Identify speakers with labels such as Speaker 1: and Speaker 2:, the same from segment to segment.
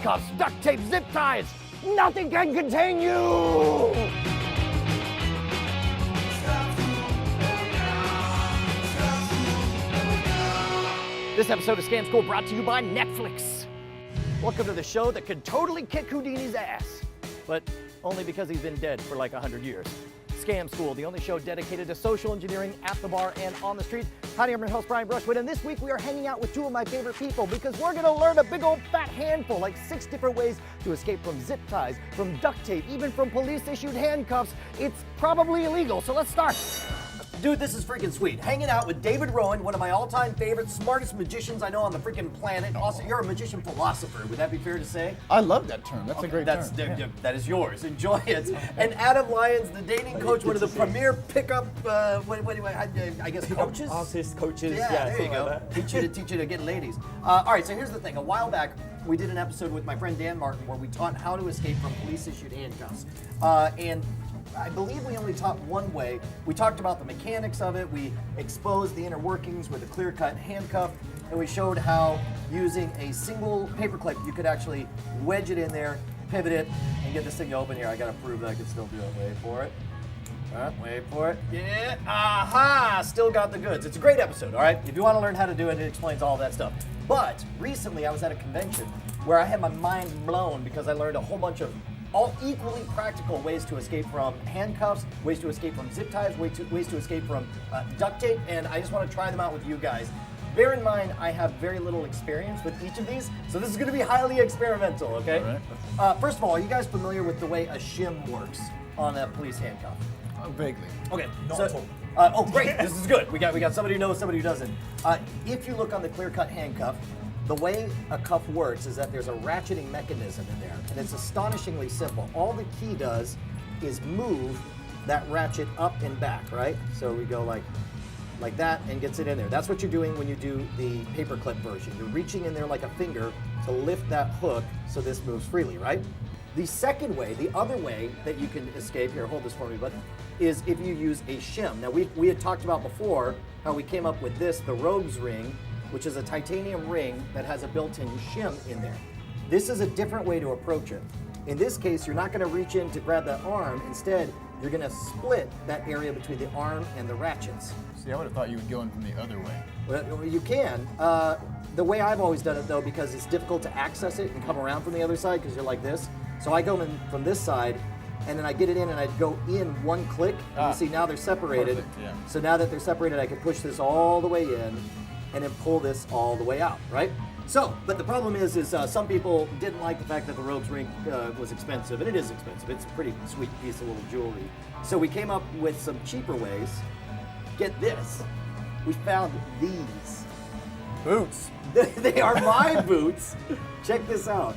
Speaker 1: handcuffs, duct tape, zip ties. Nothing can contain you! This episode of Scam School brought to you by Netflix. Welcome to the show that could totally kick Houdini's ass, but only because he's been dead for like 100 years. Scam School, the only show dedicated to social engineering at the bar and on the street. Howdy, I'm your host, Brian Brushwood, and this week we are hanging out with two of my favorite people because we're gonna learn a big old fat handful, like 6 different ways to escape from zip ties, from duct tape, even from police-issued handcuffs. It's probably illegal, so let's start. Dude, this is freaking sweet. Hanging out with David Rowan, one of my all-time favorite, smartest magicians I know on the freaking planet. Also, you're a magician philosopher. Would that be fair to say?
Speaker 2: I love that term. That's a great term.
Speaker 1: That is yours. Enjoy it. And Adam Lyons, the dating coach, one of the premier pickup, I guess coaches?
Speaker 3: Artists, coaches,
Speaker 1: Yeah, there you go.
Speaker 3: Like
Speaker 1: teach you to get ladies. All right, so here's the thing. A while back, we did an episode with my friend Dan Martin where we taught how to escape from police-issued handcuffs. And I believe we only taught one way. We talked about the mechanics of it. We exposed the inner workings with a clear-cut handcuff, and we showed how using a single paperclip, you could actually wedge it in there, pivot it, and get this thing to open here. I gotta prove that I can still do it. Wait for it. Wait for it. Yeah, aha! Still got the goods. It's a great episode, all right? If you want to learn how to do it, it explains all that stuff. But recently I was at a convention where I had my mind blown because I learned a whole bunch of all equally practical ways to escape from handcuffs, ways to escape from zip ties, ways to escape from duct tape, and I just want to try them out with you guys. Bear in mind, I have very little experience with each of these, so this is going to be highly experimental, okay?
Speaker 2: All right.
Speaker 1: First of all, are you guys familiar with the way a shim works on a police handcuff?
Speaker 2: Vaguely.
Speaker 1: Okay,
Speaker 3: Not
Speaker 1: so,
Speaker 3: at all.
Speaker 1: oh great, this is good. We got somebody who knows, somebody who doesn't. If you look on the clear-cut handcuff, the way a cuff works is that there's a ratcheting mechanism in there, and it's astonishingly simple. All the key does is move that ratchet up and back, right? So we go like that and gets it in there. That's what you're doing when you do the paperclip version. You're reaching in there like a finger to lift that hook so this moves freely, right? The second way, the other way that you can escape, here, hold this for me, bud, is if you use a shim. Now, we had talked about before how we came up with this, the Rogue's Ring, which is a titanium ring that has a built-in shim in there. This is a different way to approach it. In this case, you're not gonna reach in to grab that arm. Instead, you're gonna split that area between the arm and the ratchets.
Speaker 2: See, I would have thought you would go in from the other way.
Speaker 1: Well, you can. The way I've always done it, though, because it's difficult to access it and come around from the other side because you're like this. So I go in from this side, and then I get it in and I'd go in one click. And you see now they're separated.
Speaker 2: Perfect, yeah.
Speaker 1: So now that they're separated, I can push this all the way in and then pull this all the way out, right? So, but the problem is some people didn't like the fact that the Rogue's Ring was expensive, and it is expensive. It's a pretty sweet piece of little jewelry. So we came up with some cheaper ways. Get this, we found these.
Speaker 2: Boots.
Speaker 1: They are my boots. Check this out.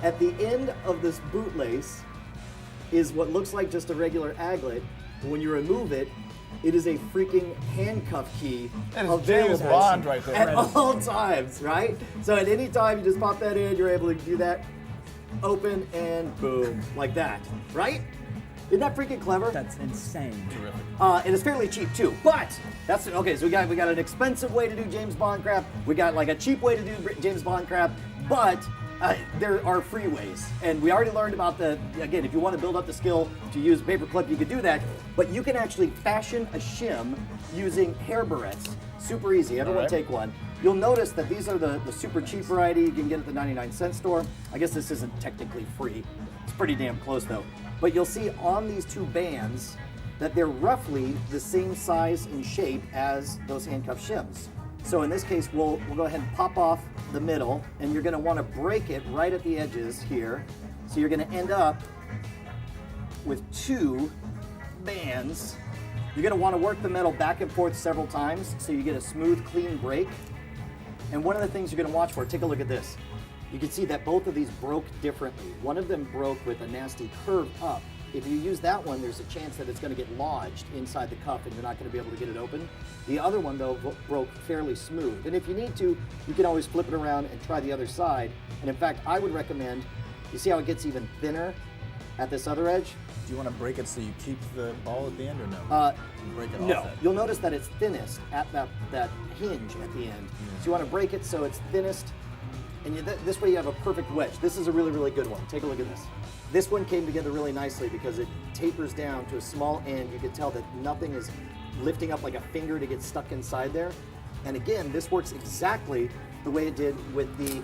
Speaker 1: At the end of this bootlace is what looks like just a regular aglet. When you remove it, it is a freaking handcuff key
Speaker 2: That is
Speaker 1: available
Speaker 2: James Bond right there.
Speaker 1: at all times, right? So at any time you just pop that in, you're able to do that, open and boom, like that, right? Isn't that freaking clever?
Speaker 3: That's insane.
Speaker 2: Terrific.
Speaker 1: And it's fairly cheap too. But that's okay. So we got an expensive way to do James Bond crap. We got like a cheap way to do James Bond crap. But there are free ways, and we already learned about again, if you want to build up the skill to use paperclip, you could do that, but you can actually fashion a shim using hair barrettes. Super easy, everyone
Speaker 2: All right.
Speaker 1: take one. You'll notice that these are the super cheap variety you can get at the 99-cent store. I guess this isn't technically free. It's pretty damn close though. But you'll see on these two bands that they're roughly the same size and shape as those handcuff shims. So in this case, we'll go ahead and pop off the middle, and you're gonna wanna break it right at the edges here. So you're gonna end up with 2 bands. You're gonna wanna work the metal back and forth several times so you get a smooth, clean break. And one of the things you're gonna watch for, take a look at this. You can see that both of these broke differently. One of them broke with a nasty curve up. If you use that one, there's a chance that it's going to get lodged inside the cuff and you're not going to be able to get it open. The other one, though, broke fairly smooth. And if you need to, you can always flip it around and try the other side. And in fact, I would recommend, you see how it gets even thinner at this other edge?
Speaker 2: Do you want to break it so you keep the ball at the end or no? Break it
Speaker 1: No.
Speaker 2: off.
Speaker 1: You'll notice that it's thinnest at that hinge at the end. So you want to break it so it's thinnest And this way you have a perfect wedge. This is a really, really good one. Take a look at this. This one came together really nicely because it tapers down to a small end. You can tell that nothing is lifting up like a finger to get stuck inside there. And again, this works exactly the way it did with the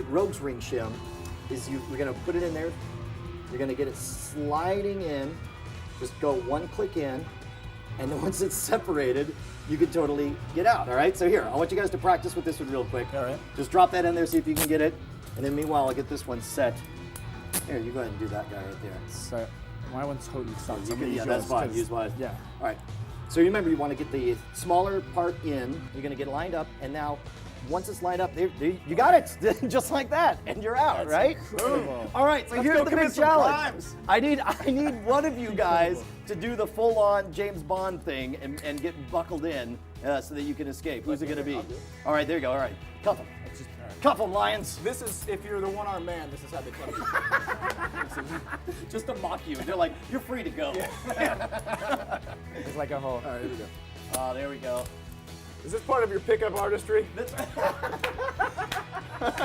Speaker 1: Rogue's Ring shim. We're gonna put it in there. You're gonna get it sliding in. Just go one click in, and then once it's separated, you can totally get out, all right? So here, I want you guys to practice with this one real quick.
Speaker 2: All right.
Speaker 1: Just drop that in there, see if you can get it. And then meanwhile, I'll get this one set. Here, you go ahead and do that guy right there.
Speaker 3: So my one's totally stuck.
Speaker 1: Yeah, that's fine, use mine.
Speaker 3: Yeah.
Speaker 1: All right, so remember, you want to get the smaller part in. You're gonna get it lined up, and now, once it's lined up, there you got it, just like that, and you're out, right?
Speaker 2: Incredible.
Speaker 1: All right, so
Speaker 2: Let's
Speaker 1: here's
Speaker 2: go
Speaker 1: the
Speaker 2: commit
Speaker 1: big
Speaker 2: some
Speaker 1: challenge.
Speaker 2: crimes.
Speaker 1: I need one of you guys to do the full-on James Bond thing and get buckled in so that you can escape. Who's it gonna be? All right, there you go. All right, cuff him. Cuff him, Lions.
Speaker 2: This is, if you're the one-armed man, this is how they cuff you.
Speaker 1: Just to mock you. They're like, you're free to go.
Speaker 3: It's like a whole.
Speaker 2: All right, here we go.
Speaker 1: Oh, there we go.
Speaker 2: Is this part of your pickup artistry?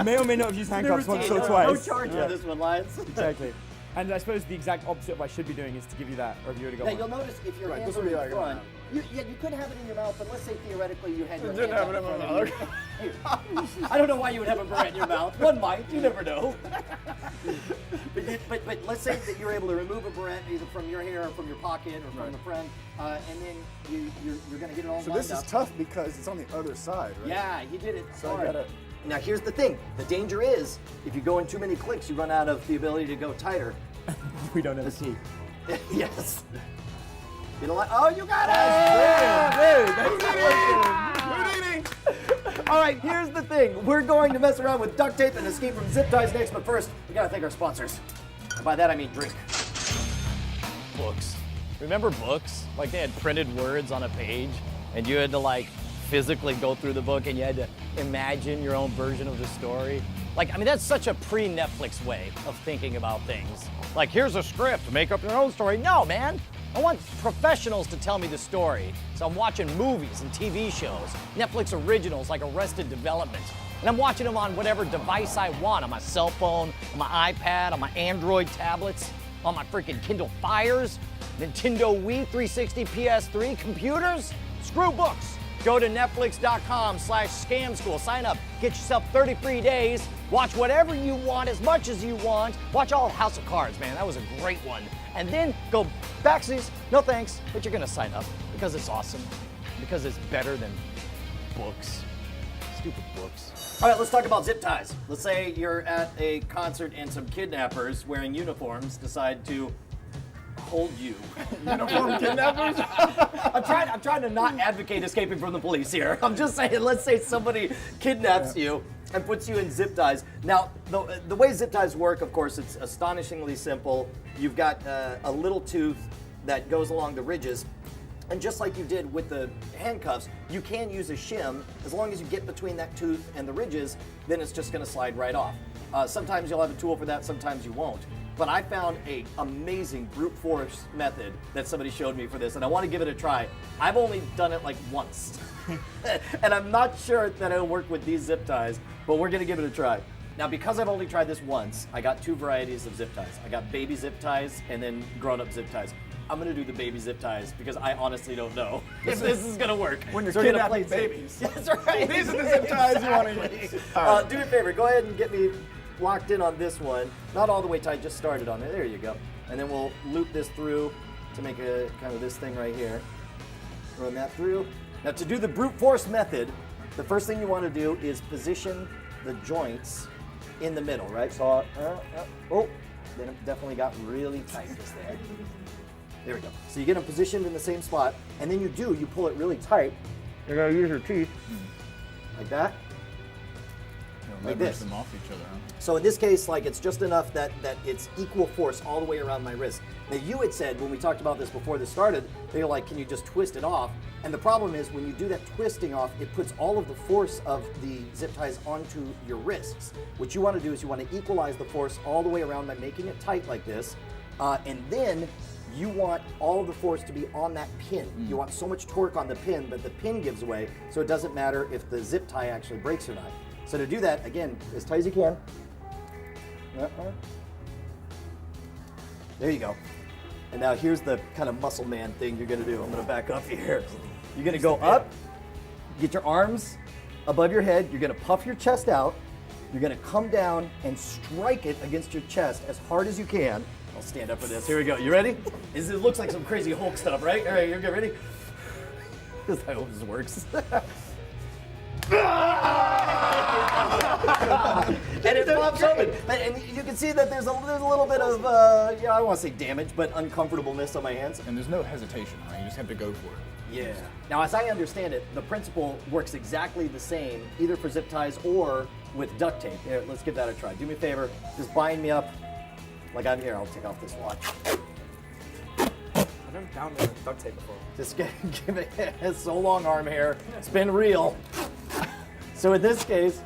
Speaker 3: May or may not have used handcuffs once or
Speaker 1: No
Speaker 3: twice.
Speaker 1: charge for this one, Lions.
Speaker 3: Exactly. And I suppose the exact opposite of what I should be doing is to give you that, or if you were to go
Speaker 1: Now
Speaker 3: on.
Speaker 1: you'll notice if your
Speaker 2: Right,
Speaker 1: hands
Speaker 2: this
Speaker 1: are
Speaker 2: would
Speaker 1: in
Speaker 2: be like
Speaker 1: front, you could have it in your mouth, but let's say theoretically you had your
Speaker 2: Didn't
Speaker 1: hand
Speaker 2: have it
Speaker 1: out
Speaker 2: in my
Speaker 1: front of you. Here. I don't know why you would have a beret in your mouth. One might, you never know. but let's say that you're able to remove a beret either from your hair or from your pocket or from a friend, and then you're going to get it all
Speaker 2: So
Speaker 1: lined
Speaker 2: this is
Speaker 1: up.
Speaker 2: tough because it's on the other side, right?
Speaker 1: Yeah, he did it.
Speaker 2: So I
Speaker 1: hard.
Speaker 2: gotta.
Speaker 1: Now here's the thing. The danger is if you go in too many clicks, you run out of the ability to go tighter.
Speaker 3: We don't have a key.
Speaker 1: Yes. You know what? Oh, you got it! All right, here's the thing. We're going to mess around with duct tape and escape from zip ties next, but first, we gotta thank our sponsors. And by that, I mean drink.
Speaker 4: Books. Remember books? Like they had printed words on a page and you had to like physically go through the book and you had to imagine your own version of the story. Like, I mean, that's such a pre-Netflix way of thinking about things. Like, here's a script, make up your own story. No, man. I want professionals to tell me the story. So I'm watching movies and TV shows, Netflix originals like Arrested Development. And I'm watching them on whatever device I want, on my cell phone, on my iPad, on my Android tablets, on my freaking Kindle Fires, Nintendo Wii 360, PS3, computers. Screw books. Go to netflix.com/scam school. Sign up, get yourself 30 free days, watch whatever you want, as much as you want. Watch all House of Cards, man, that was a great one. And then go backsies, no thanks, but you're gonna sign up because it's awesome, because it's better than books. Stupid books.
Speaker 1: All right, let's talk about zip ties. Let's say you're at a concert and some kidnappers wearing uniforms decide to hold you.
Speaker 2: Uniform kidnappers?
Speaker 1: I'm trying to not advocate escaping from the police here. I'm just saying, let's say somebody kidnaps you and puts you in zip ties. Now, the way zip ties work, of course, it's astonishingly simple. You've got a little tooth that goes along the ridges. And just like you did with the handcuffs, you can use a shim. As long as you get between that tooth and the ridges, then it's just gonna slide right off. Sometimes you'll have a tool for that, sometimes you won't. But I found an amazing brute force method that somebody showed me for this, and I want to give it a try. I've only done it like once. And I'm not sure that it'll work with these zip ties, but we're gonna give it a try. Now, because I've only tried this once, I got two varieties of zip ties. I got baby zip ties and then grown-up zip ties. I'm gonna do the baby zip ties because I honestly don't know if this is gonna work.
Speaker 2: When you're
Speaker 1: So we're gonna
Speaker 2: kidnapping
Speaker 1: play
Speaker 2: babies.
Speaker 1: That's right.
Speaker 2: These are the zip ties you want to use. All right.
Speaker 1: Do me a favor, go ahead and get me locked in on this one. Not all the way tight, just started on it. There you go. And then we'll loop this through to make a kind of this thing right here. Run that through. Now to do the brute force method, the first thing you want to do is position the joints in the middle, right? So, oh, then it definitely got really tight just there. There we go. So you get them positioned in the same spot, and then you pull it really tight. You're gonna use your teeth, like that. Like
Speaker 2: Leverage
Speaker 1: this.
Speaker 2: them off each other, huh?
Speaker 1: So in this case, like it's just enough that it's equal force all the way around my wrist. Now you had said when we talked about this before this started, they were like, can you just twist it off? And the problem is when you do that twisting off, it puts all of the force of the zip ties onto your wrists. What you want to do is you want to equalize the force all the way around by making it tight like this, and then you want all of the force to be on that pin. You want so much torque on the pin that the pin gives away, so it doesn't matter if the zip tie actually breaks or not. So to do that, again, as tight as you can. There you go. And now here's the kind of muscle man thing you're gonna do. I'm gonna back up here. You're gonna go up, get your arms above your head, you're gonna puff your chest out, you're gonna come down and strike it against your chest as hard as you can. I'll stand up for this. Here we go. You ready? It looks like some crazy Hulk stuff, right? All right, you're ready? I hope this works. And it pops open. And you can see that there's a little bit of, I don't want to say damage, but uncomfortableness on my hands.
Speaker 2: And there's no hesitation, right? You just have to go for it.
Speaker 1: Yeah. Now, as I understand it, the principle works exactly the same, either for zip ties or with duct tape. Here, let's give that a try. Do me a favor, just bind me up like I'm here. I'll take off this watch.
Speaker 3: I've never bound with duct tape before.
Speaker 1: Just give it so long, arm hair. It's been real. So in this case,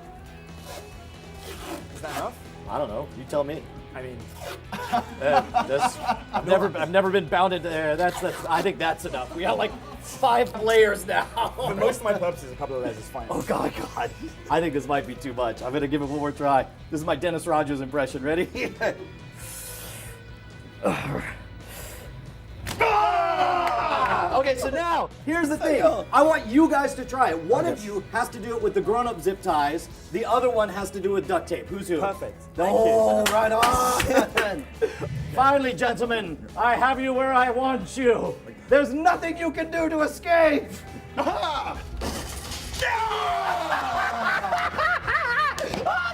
Speaker 3: Is that enough?
Speaker 1: I don't know. You tell me.
Speaker 3: I mean,
Speaker 1: I've never been bounded there. That's I think that's enough. We got like 5 layers now.
Speaker 3: for most of my purposes, a couple of layers is fine.
Speaker 1: Oh God. I think this might be too much. I'm gonna give it one more try. This is my Dennis Rogers impression. Ready? Okay, so now, here's the thing. I want you guys to try it. One of you has to do it with the grown-up zip ties. The other one has to do it with duct tape. Who's who?
Speaker 3: Perfect.
Speaker 1: Oh, right on. Finally, gentlemen, I have you where I want you. There's nothing you can do to escape. Oh,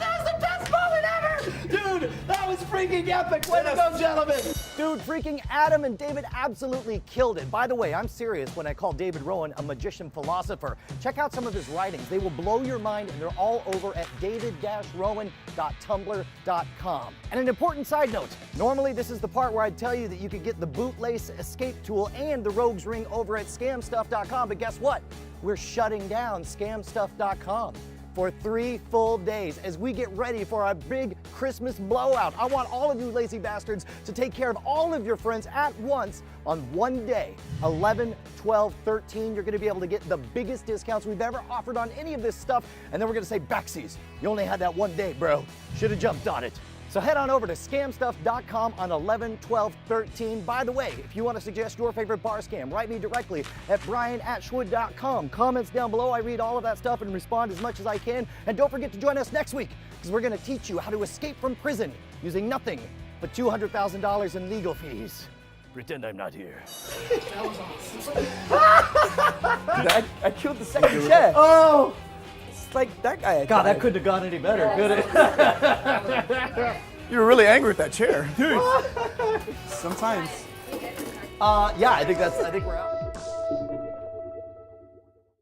Speaker 1: that was the best moment ever! Dude, that was freaking epic. Way to go, gentlemen. Dude, freaking Adam and David absolutely killed it. By the way, I'm serious when I call David Rowan a magician philosopher. Check out some of his writings. They will blow your mind, and they're all over at david-rowan.tumblr.com. And an important side note, normally this is the part where I'd tell you that you could get the bootlace escape tool and the rogues ring over at scamstuff.com, but guess what? We're shutting down scamstuff.com for 3 full days as we get ready for our big Christmas blowout. I want all of you lazy bastards to take care of all of your friends at once on one day. 11, 12, 13, you're gonna be able to get the biggest discounts we've ever offered on any of this stuff, and then we're gonna say, backsies, you only had that one day, bro. Should have jumped on it. So head on over to scamstuff.com on 11, 12, 13. By the way, if you want to suggest your favorite bar scam, write me directly at brian@schwood.com. Comments down below, I read all of that stuff and respond as much as I can. And don't forget to join us next week, because we're going to teach you how to escape from prison using nothing but $200,000 in legal fees. Pretend I'm not here.
Speaker 3: Dude, I killed the second chair.
Speaker 1: Oh!
Speaker 3: It's like that guy.
Speaker 1: God, that couldn't have gone any better, could it?
Speaker 2: You were really angry with that chair.
Speaker 3: Dude. Sometimes.
Speaker 1: Yeah, I think we're out.